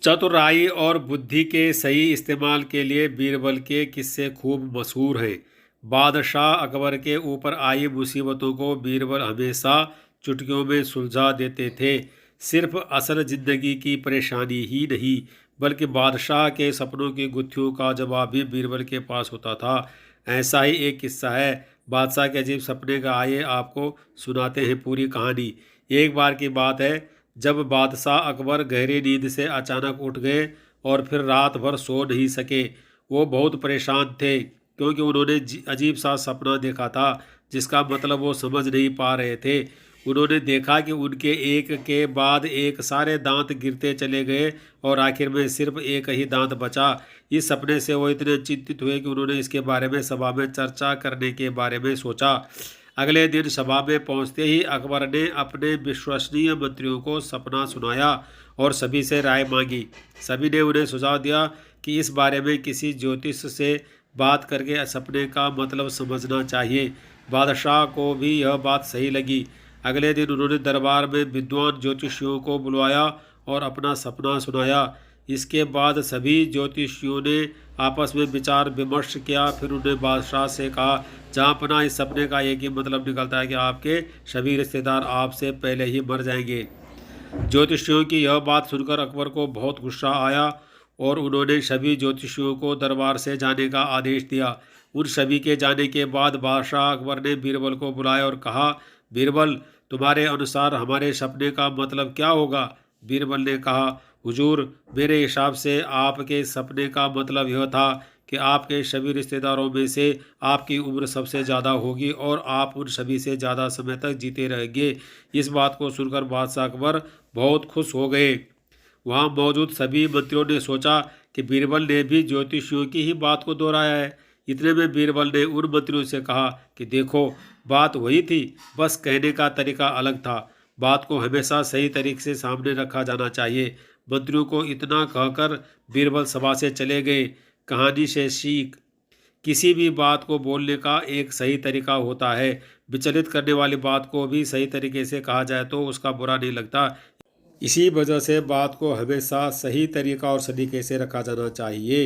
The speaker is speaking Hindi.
चतुराई और बुद्धि के सही इस्तेमाल के लिए बीरबल के किस्से खूब मशहूर हैं। बादशाह अकबर के ऊपर आई मुसीबतों को बीरबल हमेशा चुटकियों में सुलझा देते थे। सिर्फ असल ज़िंदगी की परेशानी ही नहीं, बल्कि बादशाह के सपनों की गुत्थियों का जवाब भी बीरबल के पास होता था। ऐसा ही एक किस्सा है। बादशाह के अजीब सपने का, आइए आपको सुनाते हैं पूरी कहानी। एक बार की बात है, जब बादशाह अकबर गहरी नींद से अचानक उठ गए और फिर रात भर सो नहीं सके। वो बहुत परेशान थे क्योंकि उन्होंने अजीब सा सपना देखा था जिसका मतलब वो समझ नहीं पा रहे थे। उन्होंने देखा कि उनके एक के बाद एक सारे दांत गिरते चले गए और आखिर में सिर्फ एक ही दांत बचा। इस सपने से वो इतने चिंतित हुए कि उन्होंने इसके बारे में सभा में चर्चा करने के बारे में सोचा। अगले दिन सभा में पहुंचते ही अकबर ने अपने विश्वसनीय मंत्रियों को सपना सुनाया और सभी से राय मांगी। सभी ने उन्हें सुझाव दिया कि इस बारे में किसी ज्योतिष से बात करके सपने का मतलब समझना चाहिए। बादशाह को भी यह बात सही लगी। अगले दिन उन्होंने दरबार में विद्वान ज्योतिषियों को बुलवाया और अपना सपना सुनाया। इसके बाद सभी ज्योतिषियों ने आपस में विचार विमर्श किया। फिर उन्होंने बादशाह से कहा, जहाँपना इस सपने का एक ही मतलब निकलता है कि आपके सभी रिश्तेदार आपसे पहले ही मर जाएंगे। ज्योतिषियों की यह बात सुनकर अकबर को बहुत गुस्सा आया और उन्होंने सभी ज्योतिषियों को दरबार से जाने का आदेश दिया। उन सभी के जाने के बाद बादशाह अकबर ने बीरबल को बुलाया और कहा, बीरबल, तुम्हारे अनुसार हमारे सपने का मतलब क्या होगा? बीरबल ने कहा, हुजूर, मेरे हिसाब से आपके सपने का मतलब यह था कि आपके सभी रिश्तेदारों में से आपकी उम्र सबसे ज़्यादा होगी और आप उन सभी से ज़्यादा समय तक जीते रहेंगे। इस बात को सुनकर बादशाह अकबर बहुत खुश हो गए। वहाँ मौजूद सभी मंत्रियों ने सोचा कि बीरबल ने भी ज्योतिषियों की ही बात को दोहराया है। इतने में बीरबल ने उन मंत्रियों से कहा कि देखो, बात वही थी, बस कहने का तरीका अलग था। बात को हमेशा सही तरीके से सामने रखा जाना चाहिए। मंत्रियों को इतना कहकर बीरबल सभा से चले गए। कहानी से सीख, किसी भी बात को बोलने का एक सही तरीका होता है। विचलित करने वाली बात को भी सही तरीके से कहा जाए तो उसका बुरा नहीं लगता। इसी वजह से बात को हमेशा सही तरीका और सलीके से रखा जाना चाहिए।